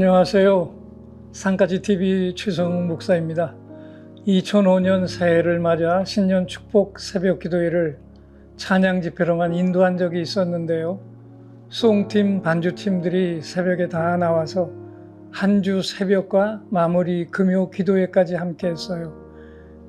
안녕하세요. 산까지TV 최성욱 목사입니다. 2005년 새해를 맞아 신년 축복 새벽 기도회를 찬양 집회로만 인도한 적이 있었는데요. 송팀, 반주팀들이 새벽에 다 나와서 한 주 새벽과 마무리 금요 기도회까지 함께 했어요.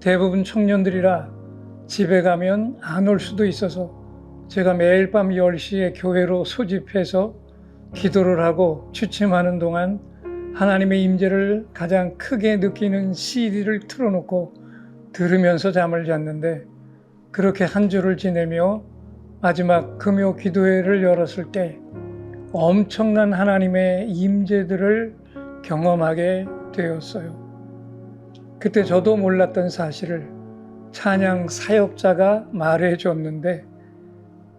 대부분 청년들이라 집에 가면 안 올 수도 있어서 제가 매일 밤 10시에 교회로 소집해서 기도를 하고 취침하는 동안 하나님의 임재를 가장 크게 느끼는 CD를 틀어놓고 들으면서 잠을 잤는데, 그렇게 한 주를 지내며 마지막 금요 기도회를 열었을 때 엄청난 하나님의 임재들을 경험하게 되었어요. 그때 저도 몰랐던 사실을 찬양 사역자가 말해줬는데,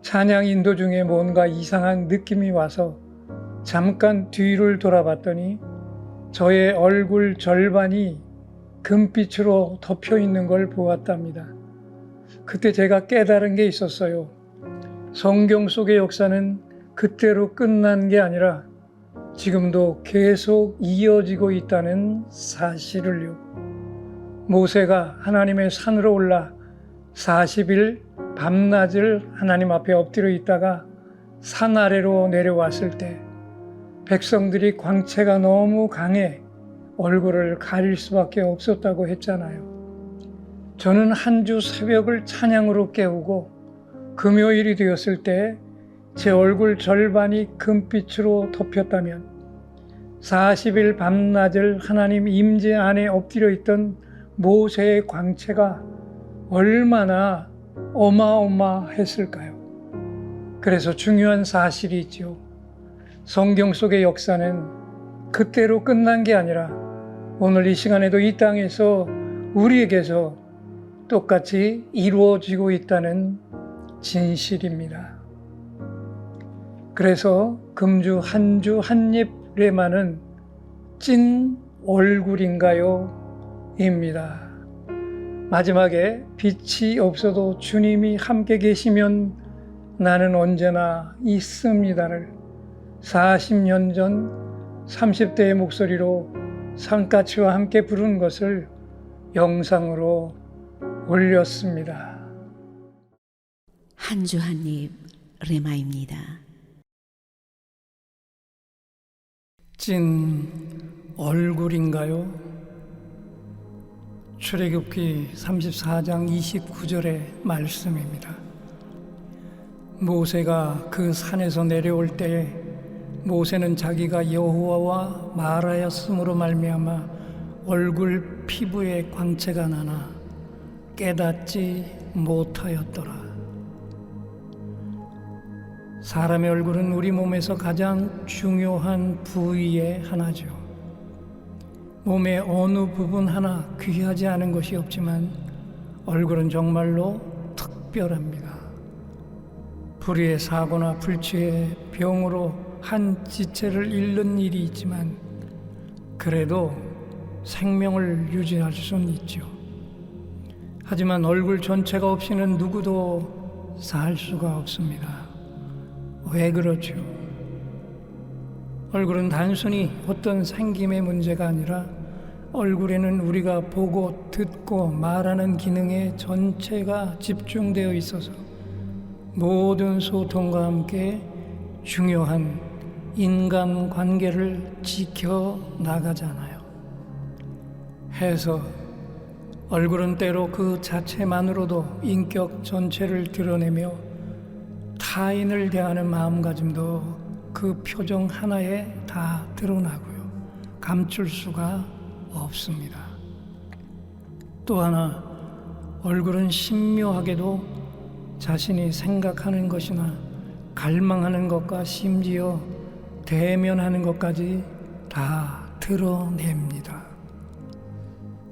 찬양 인도 중에 뭔가 이상한 느낌이 와서 잠깐 뒤를 돌아봤더니 저의 얼굴 절반이 금빛으로 덮여 있는 걸 보았답니다. 그때 제가 깨달은 게 있었어요. 성경 속의 역사는 그때로 끝난 게 아니라 지금도 계속 이어지고 있다는 사실을요. 모세가 하나님의 산으로 올라 40일 밤낮을 하나님 앞에 엎드려 있다가 산 아래로 내려왔을 때 백성들이 광채가 너무 강해 얼굴을 가릴 수밖에 없었다고 했잖아요. 저는 한 주 새벽을 찬양으로 깨우고 금요일이 되었을 때 제 얼굴 절반이 금빛으로 덮였다면 40일 밤낮을 하나님 임재 안에 엎드려 있던 모세의 광채가 얼마나 어마어마했을까요? 그래서 중요한 사실이 있죠. 성경 속의 역사는 그때로 끝난 게 아니라 오늘 이 시간에도 이 땅에서 우리에게서 똑같이 이루어지고 있다는 진실입니다. 그래서 금주 한 주 한 예배만은 찐 얼굴인가요? 입니다. 마지막에 빛이 없어도 주님이 함께 계시면 나는 언제나 있습니다를 40년 전 30대의 목소리로 산까치와 함께 부른 것을 영상으로 올렸습니다. 한 주 한 입 레마입니다. 찐 얼굴인가요? 출애굽기 34장 29절의 말씀입니다. 모세가 그 산에서 내려올 때에 모세는 자기가 여호와와 말하였으므로 말미암아 얼굴 피부에 광채가 나나 깨닫지 못하였더라. 사람의 얼굴은 우리 몸에서 가장 중요한 부위의 하나죠. 몸의 어느 부분 하나 귀하지 않은 것이 없지만 얼굴은 정말로 특별합니다. 불의의 사고나 불치의 병으로 한 지체를 잃는 일이 있지만 그래도 생명을 유지할 수는 있죠. 하지만 얼굴 전체가 없이는 누구도 살 수가 없습니다. 왜 그렇죠? 얼굴은 단순히 어떤 생김의 문제가 아니라 얼굴에는 우리가 보고 듣고 말하는 기능의 전체가 집중되어 있어서 모든 소통과 함께 중요한 인간관계를 지켜나가잖아요. 해서 얼굴은 때로 그 자체만으로도 인격 전체를 드러내며 타인을 대하는 마음가짐도 그 표정 하나에 다 드러나고요. 감출 수가 없습니다. 또 하나, 얼굴은 신묘하게도 자신이 생각하는 것이나 갈망하는 것과 심지어 대면하는 것까지 다 드러냅니다.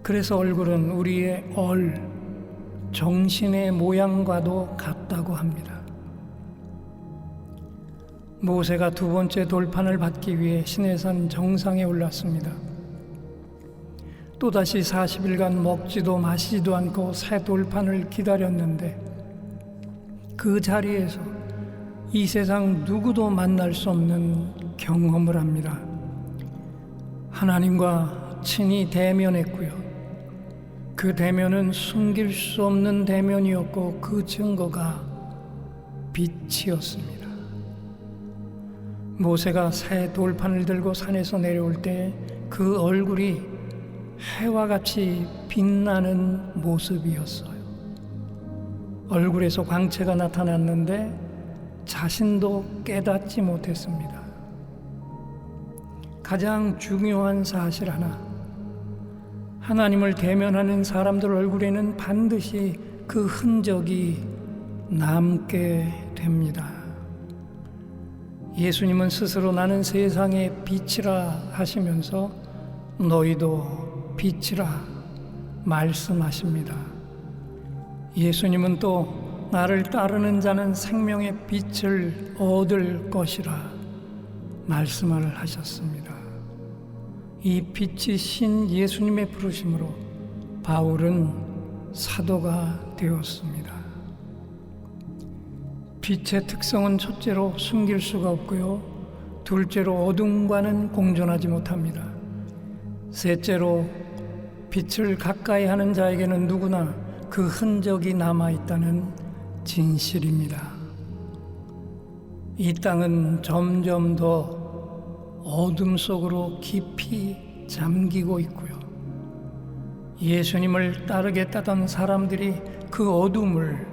그래서 얼굴은 우리의 정신의 모양과도 같다고 합니다. 모세가 두 번째 돌판을 받기 위해 시내산 정상에 올랐습니다. 또다시 40일간 먹지도 마시지도 않고 새 돌판을 기다렸는데 그 자리에서 이 세상 누구도 만날 수 없는 경험을 합니다. 하나님과 친히 대면했고요. 그 대면은 숨길 수 없는 대면이었고 그 증거가 빛이었습니다. 모세가 새 돌판을 들고 산에서 내려올 때 그 얼굴이 해와 같이 빛나는 모습이었어요. 얼굴에서 광채가 나타났는데 자신도 깨닫지 못했습니다. 가장 중요한 사실 하나, 하나님을 대면하는 사람들 얼굴에는 반드시 그 흔적이 남게 됩니다. 예수님은 스스로 나는 세상의 빛이라 하시면서 너희도 빛이라 말씀하십니다. 예수님은 또 나를 따르는 자는 생명의 빛을 얻을 것이라 말씀을 하셨습니다. 이 빛이신 예수님의 부르심으로 바울은 사도가 되었습니다. 빛의 특성은 첫째로 숨길 수가 없고요, 둘째로 어둠과는 공존하지 못합니다. 셋째로 빛을 가까이 하는 자에게는 누구나 그 흔적이 남아있다는 진실입니다. 이 땅은 점점 더 어둠 속으로 깊이 잠기고 있고요, 예수님을 따르겠다던 사람들이 그 어둠을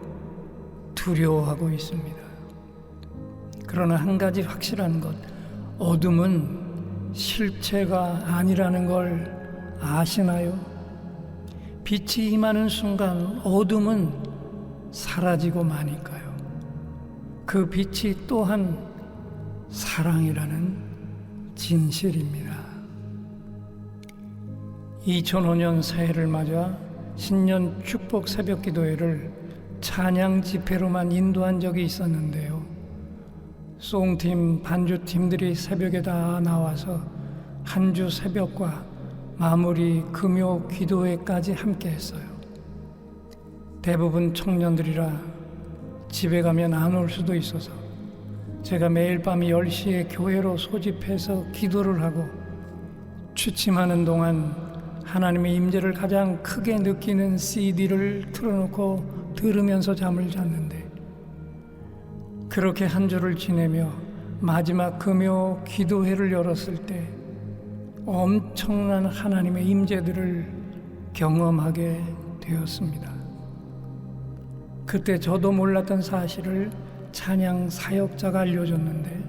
두려워하고 있습니다. 그러나 한 가지 확실한 것, 어둠은 실체가 아니라는 걸 아시나요? 빛이 임하는 순간 어둠은 사라지고 마니까요. 그 빛이 또한 사랑이라는 진실입니다. 2005년 새해를 맞아 신년 축복 새벽 기도회를 찬양 집회로만 인도한 적이 있었는데요. 송팀, 반주팀들이 새벽에 다 나와서 한 주 새벽과 마무리 금요 기도회까지 함께 했어요. 대부분 청년들이라 집에 가면 안 올 수도 있어서 제가 매일 밤 10시에 교회로 소집해서 기도를 하고 취침하는 동안 하나님의 임재를 가장 크게 느끼는 CD를 틀어놓고 들으면서 잠을 잤는데, 그렇게 한 주를 지내며 마지막 금요 기도회를 열었을 때 엄청난 하나님의 임재들을 경험하게 되었습니다. 그때 저도 몰랐던 사실을 찬양 사역자가 알려줬는데,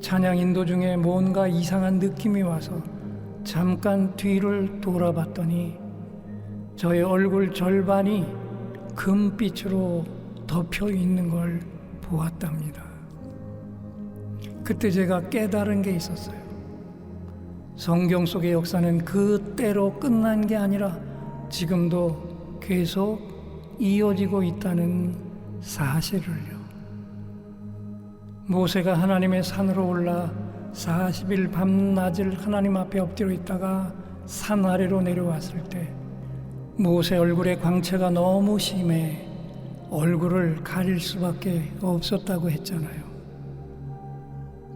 찬양 인도 중에 뭔가 이상한 느낌이 와서 잠깐 뒤를 돌아봤더니 저의 얼굴 절반이 금빛으로 덮여 있는 걸 보았답니다. 그때 제가 깨달은 게 있었어요. 성경 속의 역사는 그때로 끝난 게 아니라 지금도 계속 이어지고 있다는 사실을요. 모세가 하나님의 산으로 올라 40일 밤낮을 하나님 앞에 엎드려 있다가 산 아래로 내려왔을 때 모세 얼굴의 광채가 너무 심해 얼굴을 가릴 수밖에 없었다고 했잖아요.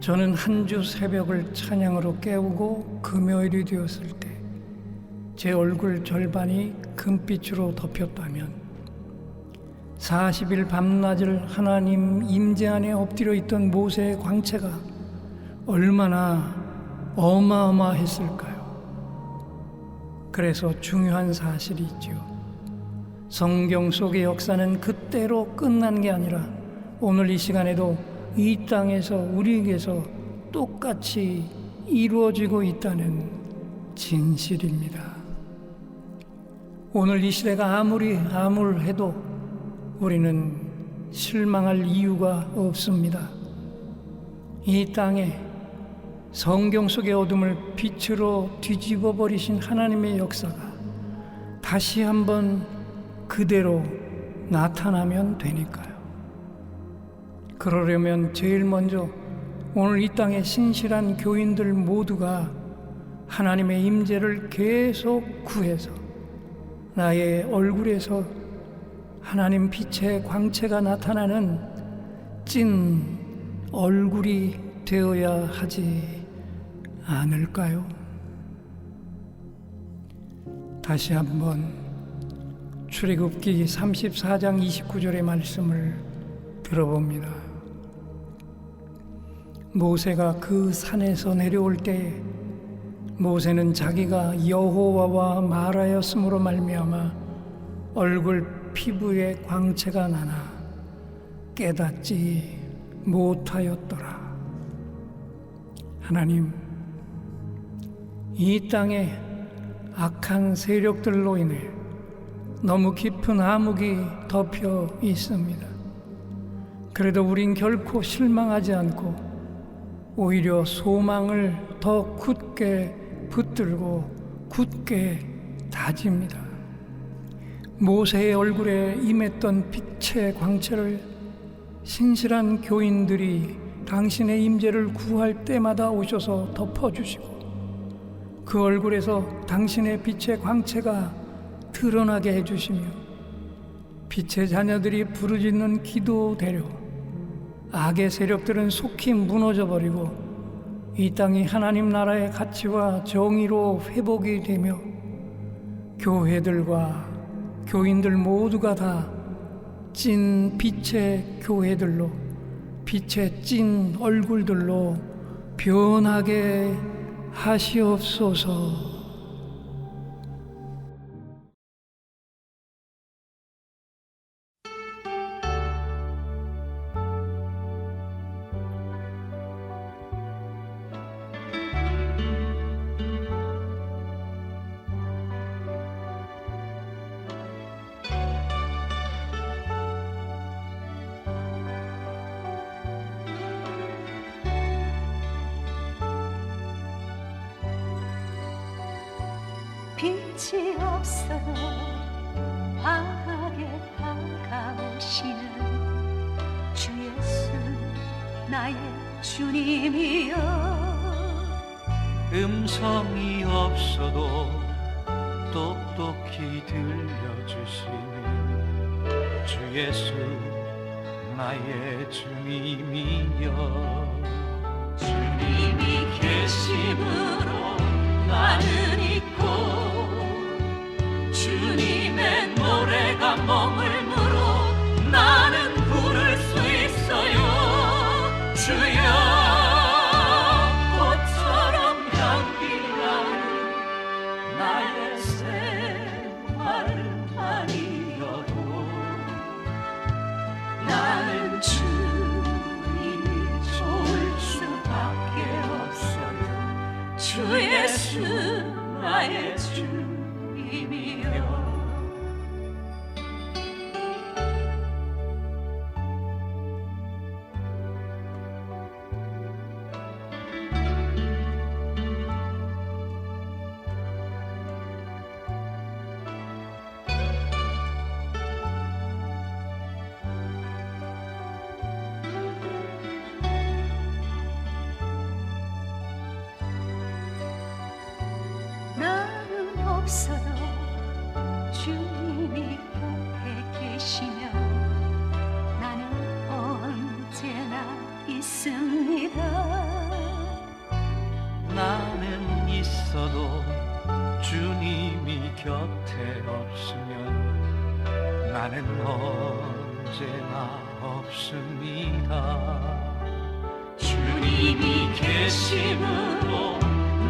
저는 한 주 새벽을 찬양으로 깨우고 금요일이 되었을 때 제 얼굴 절반이 금빛으로 덮였다면 40일 밤낮을 하나님 임재 안에 엎드려 있던 모세의 광채가 얼마나 어마어마했을까요? 그래서 중요한 사실이 있죠. 성경 속의 역사는 그때로 끝난 게 아니라 오늘 이 시간에도 이 땅에서 우리에게서 똑같이 이루어지고 있다는 진실입니다. 오늘 이 시대가 아무리 암울해도 우리는 실망할 이유가 없습니다. 이 땅에 성경 속의 어둠을 빛으로 뒤집어 버리신 하나님의 역사가 다시 한번 그대로 나타나면 되니까요. 그러려면 제일 먼저 오늘 이 땅의 신실한 교인들 모두가 하나님의 임재를 계속 구해서 나의 얼굴에서 하나님 빛의 광채가 나타나는 찐 얼굴이 되어야 하지 않을까요? 다시 한번 출애굽기 34장 29절의 말씀을 들어봅니다. 모세가 그 산에서 내려올 때 모세는 자기가 여호와와 말하였으므로 말미암아 얼굴 피부에 광채가 나나 깨닫지 못하였더라. 하나님, 이 땅에 악한 세력들로 인해 너무 깊은 암흑이 덮여 있습니다. 그래도 우린 결코 실망하지 않고 오히려 소망을 더 굳게 붙들고 굳게 다집니다. 모세의 얼굴에 임했던 빛의 광채를 신실한 교인들이 당신의 임재를 구할 때마다 오셔서 덮어주시고 그 얼굴에서 당신의 빛의 광채가 드러나게 해주시며 빛의 자녀들이 부르짖는 기도대로 악의 세력들은 속히 무너져버리고 이 땅이 하나님 나라의 가치와 정의로 회복이 되며 교회들과 교인들 모두가 다 찐 빛의 교회들로 빛의 찐 얼굴들로 변하게 하시옵소서. 빛이 없어도 환하게 다가오시는 주 예수 나의 주님이여. 음성이 없어도 똑똑히 들려주시는 주 예수 나의 주님이여. 주님이 계심으로 나는 있고 주님의 노래가 머물므로 나는 부를 수 있어요. 주여 꽃처럼 향기나는 나의 생활은 아니어도 나는 주님이 좋을 수밖에 없어요. 주 예수 나의 주님이여. 나는 없어도 주님이 곁에 계시며 나는 언제나 있습니다. 나는 있어도 주님이 곁에 없으면 나는 언제나 없습니다. 주님이 계심으로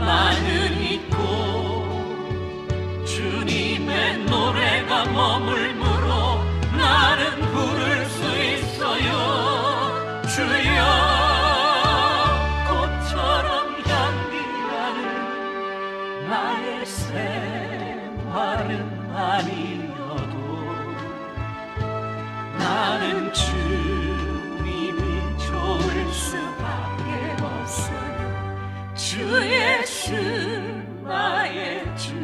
나는 있고 주님의 노래가 머물므로 나는 부를 수 있어요. 주여 꽃처럼 향기나는 나의 생활은 아니어도 나는 주님이 좋을 수밖에 없어요. 주 예수 나의 주님이여.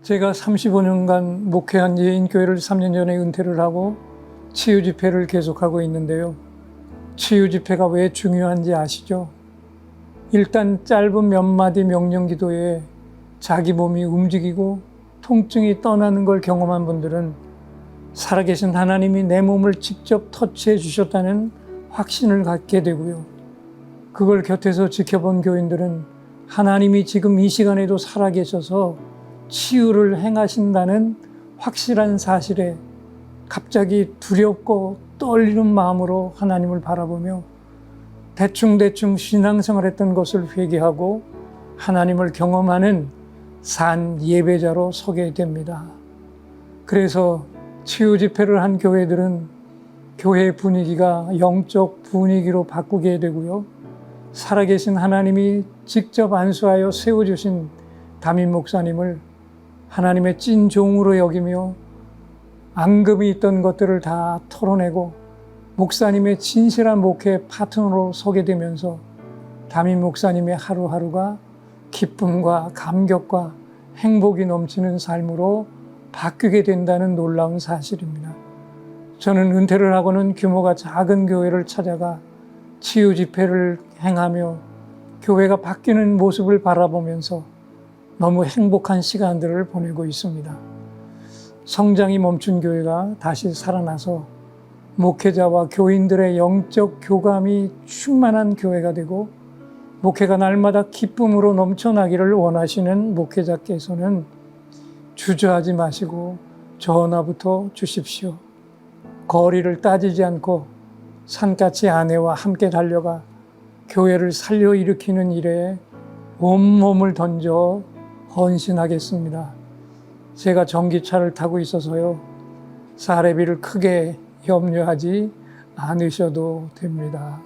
제가 35년간 목회한 예인교회를 3년 전에 은퇴를 하고 치유 집회를 계속하고 있는데요. 치유 집회가 왜 중요한지 아시죠? 일단 짧은 몇 마디 명령 기도에 자기 몸이 움직이고 통증이 떠나는 걸 경험한 분들은 살아계신 하나님이 내 몸을 직접 터치해 주셨다는 확신을 갖게 되고요. 그걸 곁에서 지켜본 교인들은 하나님이 지금 이 시간에도 살아계셔서 치유를 행하신다는 확실한 사실에 갑자기 두렵고 떨리는 마음으로 하나님을 바라보며 대충대충 신앙생활했던 것을 회개하고 하나님을 경험하는 산 예배자로 서게 됩니다. 그래서 치유 집회를 한 교회들은 교회 분위기가 영적 분위기로 바꾸게 되고요. 살아계신 하나님이 직접 안수하여 세워주신 담임 목사님을 하나님의 찐 종으로 여기며 앙금이 있던 것들을 다 털어내고 목사님의 진실한 목회 파트너로 서게 되면서 담임 목사님의 하루하루가 기쁨과 감격과 행복이 넘치는 삶으로 바뀌게 된다는 놀라운 사실입니다. 저는 은퇴를 하고는 규모가 작은 교회를 찾아가 치유 집회를 행하며 교회가 바뀌는 모습을 바라보면서 너무 행복한 시간들을 보내고 있습니다. 성장이 멈춘 교회가 다시 살아나서 목회자와 교인들의 영적 교감이 충만한 교회가 되고 목회가 날마다 기쁨으로 넘쳐나기를 원하시는 목회자께서는 주저하지 마시고 전화부터 주십시오. 거리를 따지지 않고 산까치 아내와 함께 달려가 교회를 살려 일으키는 일에 온몸을 던져 헌신하겠습니다. 제가 전기차를 타고 있어서요. 사례비를 크게 염려하지 않으셔도 됩니다.